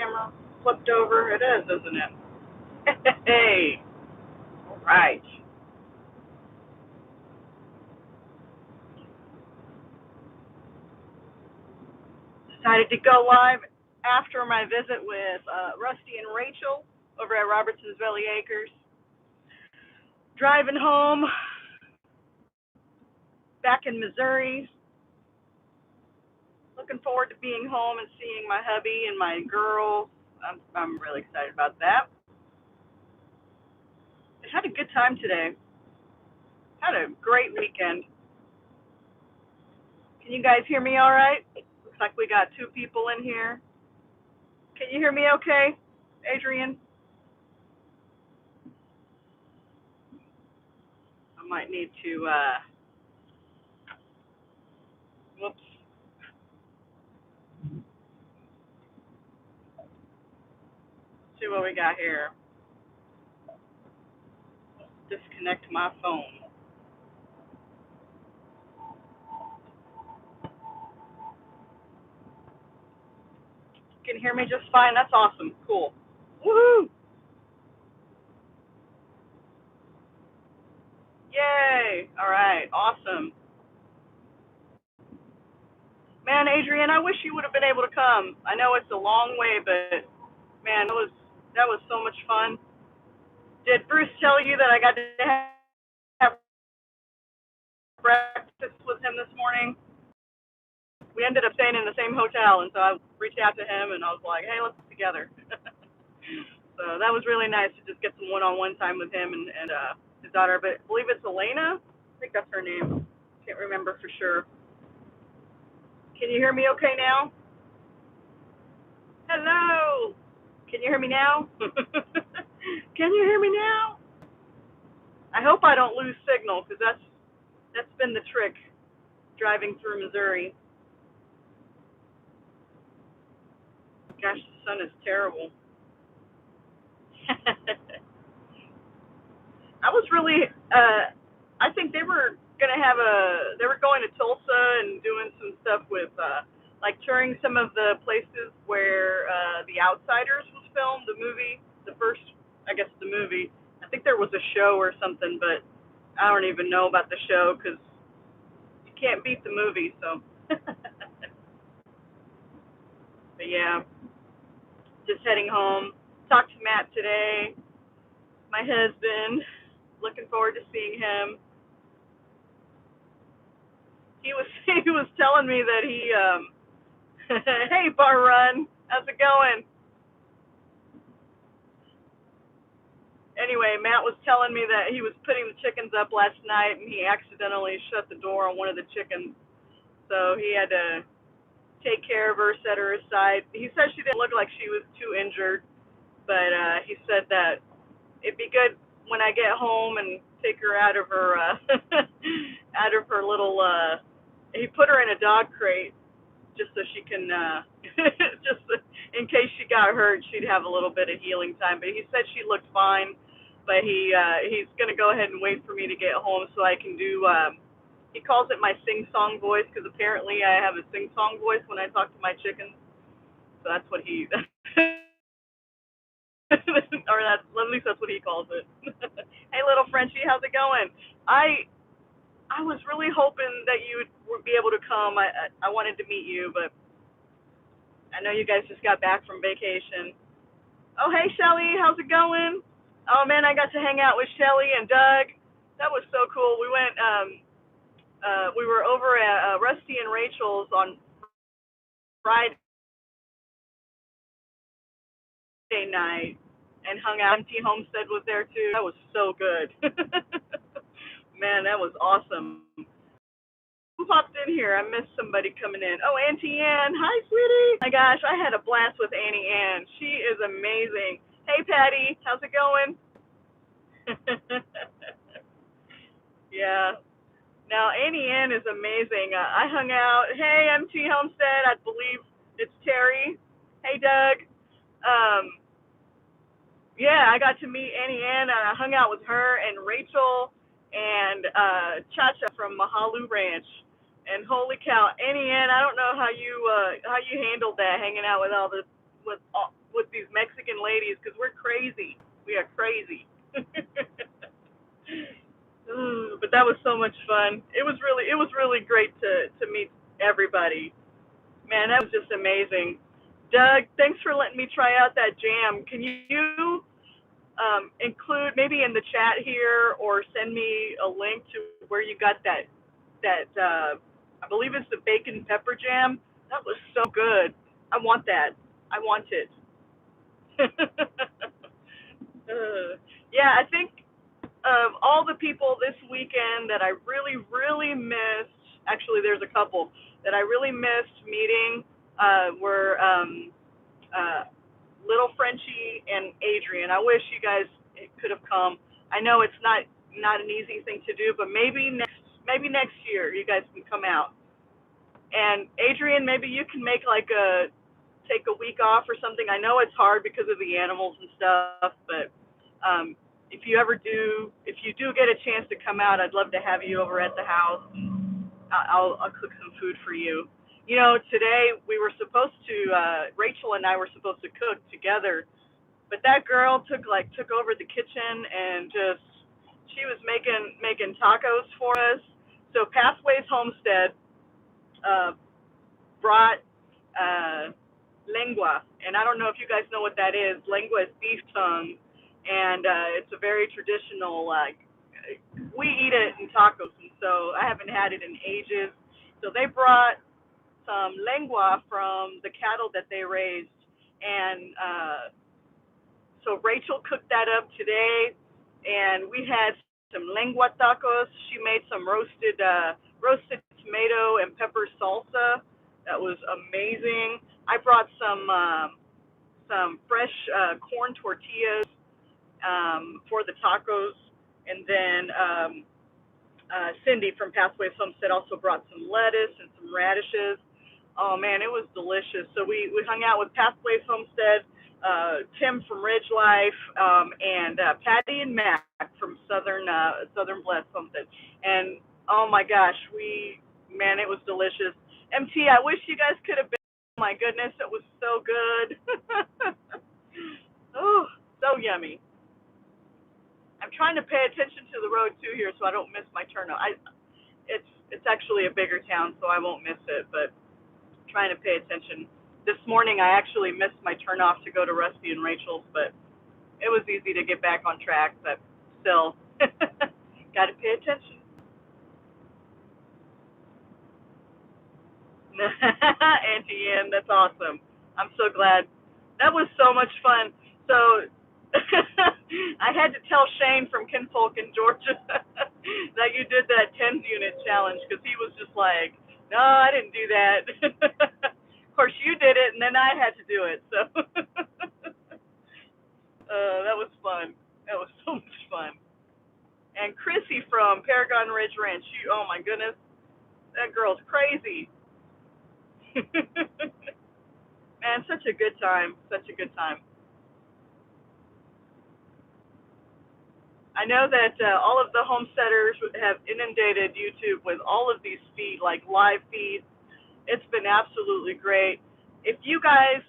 camera flipped over? It is, isn't it? Hey, all right. Decided to go live after my visit with Rusty and Rachel over at Robertson's Valley Acres. Driving home back in Missouri. Looking forward to being home and seeing my hubby and my girls. I'm really excited about that. I had a good time today. Had a great weekend. Can you guys hear me all right? Looks like we got two people in here. Can you hear me okay, Adrian? I might need to, whoops. See what we got here. Disconnect my phone. Can you hear me just fine? That's awesome. Cool. Woohoo! Yay! All right. Awesome. Man, Adrian, I wish you would have been able to come. I know it's a long way, but man, that was so much fun. Did Bruce tell you that I got to have breakfast with him this morning? We ended up staying in the same hotel, and so I reached out to him and I was like, "Hey, let's get together." So that was really nice to just get some one-on-one time with him and his daughter. But I believe it's Elena. I think that's her name. Can't remember for sure. Can you hear me okay now? Hello. Can you hear me now? Can you hear me now? I hope I don't lose signal because that's been the trick driving through Missouri. Gosh, the sun is terrible. I was really, I think they were they were going to Tulsa and doing some stuff with, like touring some of the places where The Outsiders was filmed, the movie, the first, I guess the movie. I think there was a show or something, but I don't even know about the show because you can't beat the movie, so. But yeah, just heading home. Talked to Matt today, my husband. Looking forward to seeing him. He was he was telling me that he hey Bar Run, how's it going? Anyway, Matt was telling me that he was putting the chickens up last night and he accidentally shut the door on one of the chickens. So he had to take care of her, set her aside. He said she didn't look like she was too injured, but he said that it'd be good when I get home and take her out of her out of her little he put her in a dog crate just so she can just in case she got hurt she'd have a little bit of healing time, but he said she looked fine, but he's going to go ahead and wait for me to get home so I can do he calls it my sing song voice because apparently I have a sing song voice when I talk to my chickens, so that's what he or that's at least that's what he calls it. Hey little Frenchie, how's it going? I was really hoping that you would be able to come. I wanted to meet you, but I know you guys just got back from vacation. Oh, hey, Shelly, how's it going? Oh, man, I got to hang out with Shelly and Doug. That was so cool. We were over at Rusty and Rachel's on Friday night and hung out. Empty Homestead was there, too. That was so good. Man, that was awesome. Who popped in here? I missed somebody coming in. Oh, Auntie Ann. Hi, sweetie. My gosh, I had a blast with Auntie Ann. She is amazing. Hey, Patty. How's it going? Yeah. Now, Auntie Ann is amazing. I hung out. Hey, MT Homestead. I believe it's Terry. Hey, Doug. Um, yeah, I got to meet Auntie Ann. And I hung out with her and Rachel and Cha-Cha from Mahalu Ranch. And holy cow, Auntie Ann, I don't know how you handled that, hanging out with with these Mexican ladies because we're crazy. We are crazy. But that was so much fun. It was really great to meet everybody. Man, that was just amazing. Doug, thanks for letting me try out that jam. Can you include maybe in the chat here or send me a link to where you got that I believe it's the bacon pepper jam. That was so good. I want that. I want it. Yeah, I think of all the people this weekend that I really missed, actually there's a couple that I really missed meeting, were uh, Little Frenchie and Adrian. I wish you guys could have come. I know it's not an easy thing to do, but maybe next year you guys can come out. And Adrian, maybe you can make like take a week off or something. I know it's hard because of the animals and stuff, but um, if you do get a chance to come out, I'd love to have you over at the house. I'll cook some food for you. You know, today we were supposed to, Rachel and I were supposed to cook together, but that girl took over the kitchen and just she was making tacos for us. So Pathways Homestead uh, brought lengua, and I don't know if you guys know what that is. Lengua is beef tongue, and it's a very traditional. We eat it in tacos, and so I haven't had it in ages. So they brought some lengua from the cattle that they raised, and so Rachel cooked that up today, and we had some lengua tacos. She made some roasted tomato and pepper salsa. That was amazing. I brought some fresh corn tortillas for the tacos, and then Cindy from Pathways Homestead also brought some lettuce and some radishes. Oh man, it was delicious. So we hung out with Pathways Homestead, Tim from Ridge Life, and Patty and Mac from Southern Bless something. And oh my gosh, man, it was delicious. MT, I wish you guys could have been. Oh my goodness, it was so good. Oh, so yummy. I'm trying to pay attention to the road too here, so I don't miss my turn. It's actually a bigger town, so I won't miss it. But trying to pay attention. This morning I actually missed my turn off to go to Rusty and Rachel's, but it was easy to get back on track. But still, got to pay attention. Auntie Ann, that's awesome. I'm so glad. That was so much fun. So I had to tell Shane from Kinfolk in Georgia that you did that 10 unit challenge because he was just like, no, I didn't do that. Of course, you did it, and then I had to do it. So that was fun. That was so much fun. And Chrissy from Paragon Ridge Ranch, oh my goodness, that girl's crazy. Man, such a good time. Such a good time. I know that all of the homesteaders have inundated YouTube with all of these like live feeds. It's been absolutely great. If you guys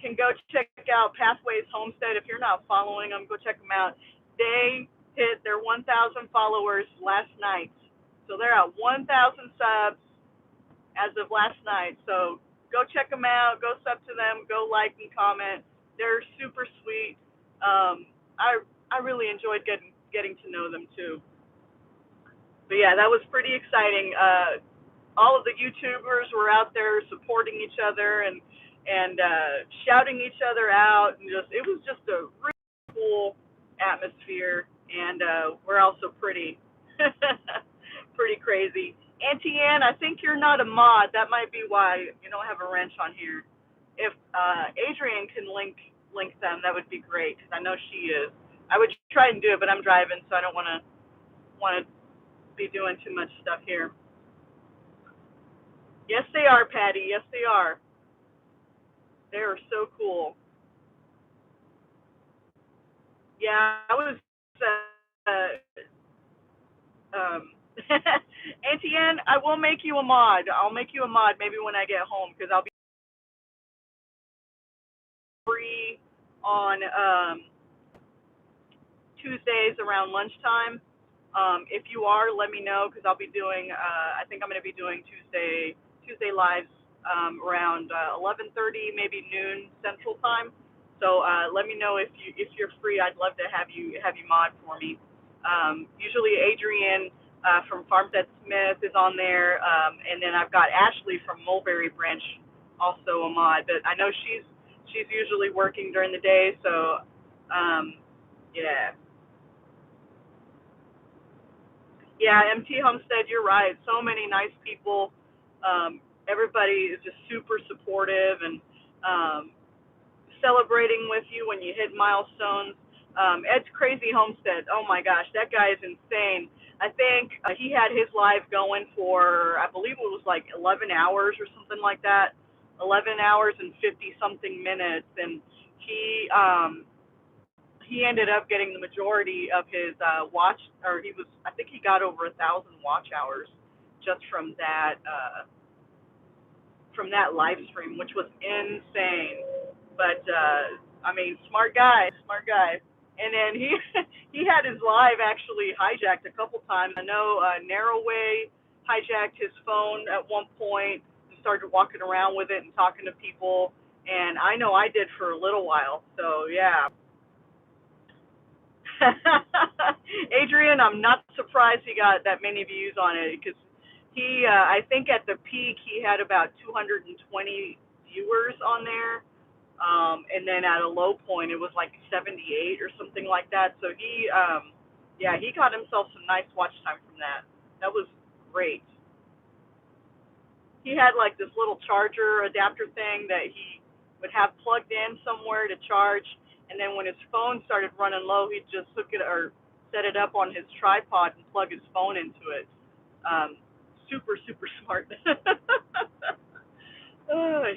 can go check out Pathways Homestead, if you're not following them, go check them out. They hit their 1,000 followers last night. So they're at 1,000 subs as of last night. So go check them out. Go sub to them. Go like and comment. They're super sweet. I really enjoyed getting to know them too. But yeah, that was pretty exciting. All of the YouTubers were out there supporting each other and shouting each other out, and it was just a really cool atmosphere. And we're also pretty crazy. Auntie Ann, I think you're not a mod. That might be why you don't have a wrench on here. If Adrian can link them, that would be great because I know she is. I would try and do it, but I'm driving, so I don't want to be doing too much stuff here. Yes, they are, Patty. Yes, they are. They are so cool. Yeah, I was. Auntie Ann, I will make you a mod. I'll make you a mod maybe when I get home because I'll be free on Tuesdays around lunchtime. If you are, let me know because I'll be doing. I think I'm going to be doing Tuesday lives around 11:30, maybe noon Central Time. So let me know if you're free. I'd love to have you mod for me. Usually Adrian from Farmstead Smith is on there, and then I've got Ashley from Mulberry Branch also a mod. But I know she's usually working during the day, so yeah. Yeah, MT Homestead, you're right. So many nice people. Everybody is just super supportive and um, celebrating with you when you hit milestones. Ed's Crazy Homestead, oh my gosh, that guy is insane. I think he had his live going for, I believe it was like 11 hours or something like that. 11 hours and 50 something minutes. And he, um, he ended up getting the majority of his watch, or he was, I think he got over 1,000 watch hours just from that live stream, which was insane. But I mean, smart guy, smart guy. And then he he had his live actually hijacked a couple times. I know Narrowway hijacked his phone at one point and started walking around with it and talking to people. And I know I did for a little while. So yeah, Adrian, I'm not surprised he got that many views on it because I think at the peak he had about 220 viewers on there, and then at a low point it was like 78 or something like that. So yeah, he got himself some nice watch time from that. That was great. He had like this little charger adapter thing that he would have plugged in somewhere to charge, and then when his phone started running low, he'd just hook it or set it up on his tripod and plug his phone into it. Super super smart.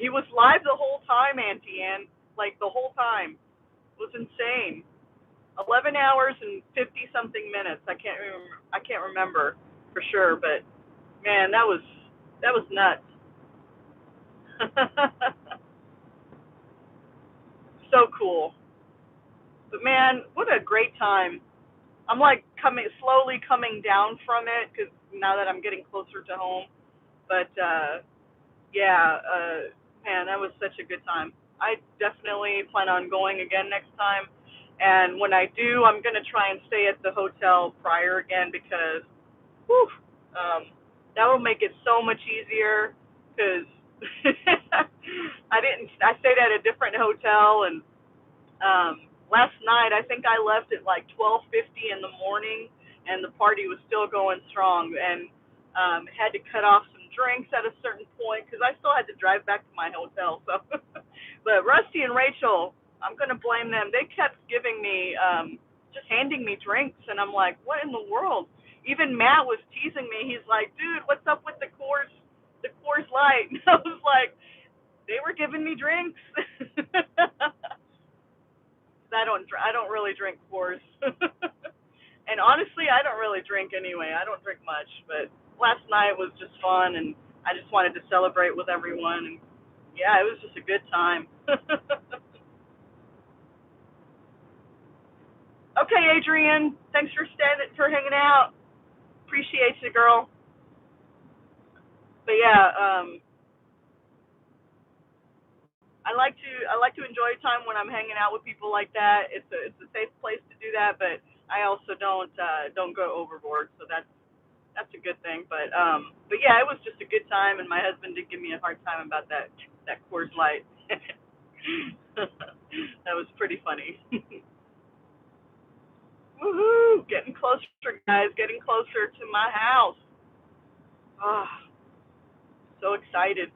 He was live the whole time, Auntie Ann, like the whole time. It was insane. 11 hours and 50 something minutes. I can't remember for sure, but man, that was nuts. So cool. But man, what a great time. I'm like slowly coming down from it because now that I'm getting closer to home. But yeah, man, that was such a good time. I definitely plan on going again next time. And when I do, I'm gonna try and stay at the hotel prior again because, whew, that will make it so much easier. Because I stayed at a different hotel and last night I think I left at like 12:50 in the morning, and the party was still going strong, and had to cut off some drinks at a certain point because I still had to drive back to my hotel. So, but Rusty and Rachel, I'm gonna blame them. They kept giving me just handing me drinks, and I'm like, what in the world? Even Matt was teasing me. He's like, dude, what's up with the Coors Light? And I was like, they were giving me drinks. I don't really drink Coors. And honestly, I don't really drink anyway. I don't drink much, but last night was just fun, and I just wanted to celebrate with everyone. And yeah, it was just a good time. Okay, Adrian, thanks for hanging out. Appreciate you, girl. But yeah, I like to enjoy time when I'm hanging out with people like that. It's a safe place to do that, but I also don't go overboard. So that's a good thing. But yeah, it was just a good time, and my husband did give me a hard time about that Coors Light. That was pretty funny. Woohoo! Getting closer, guys. Getting closer to my house. Oh, so excited.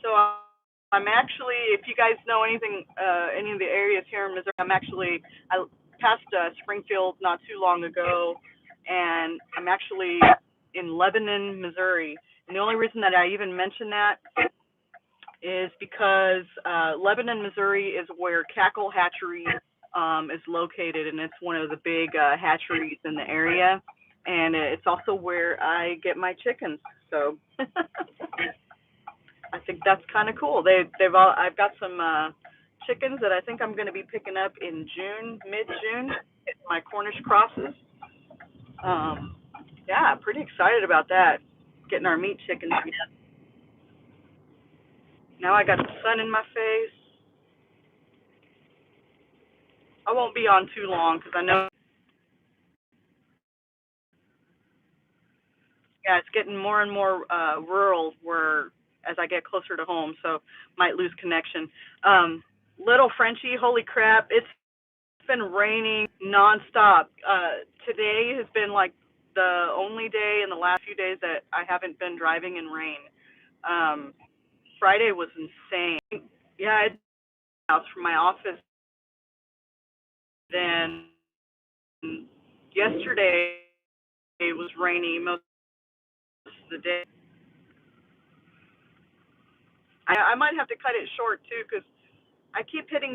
So I'm actually, if you guys know anything, any of the areas here in Missouri, I passed Springfield not too long ago, and I'm actually in Lebanon, Missouri. And the only reason that I even mention that is because Lebanon, Missouri is where Cackle Hatchery is located, and it's one of the big hatcheries in the area. And it's also where I get my chickens. So I think that's kind of cool. They've all I've got some chickens that I think I'm going to be picking up in June, mid-June, my Cornish crosses. Um, yeah, pretty excited about that. Getting our meat chickens again. Now I got the sun in my face. I won't be on too long because I know, yeah, it's getting more and more rural where as I get closer to home, so might lose connection. Little Frenchie, holy crap, it's been raining nonstop. Today has been like the only day in the last few days that I haven't been driving in rain. Um, Friday was insane. Yeah, it's house from my office. Then yesterday it was rainy most of the day. I might have to cut it short too because I keep hitting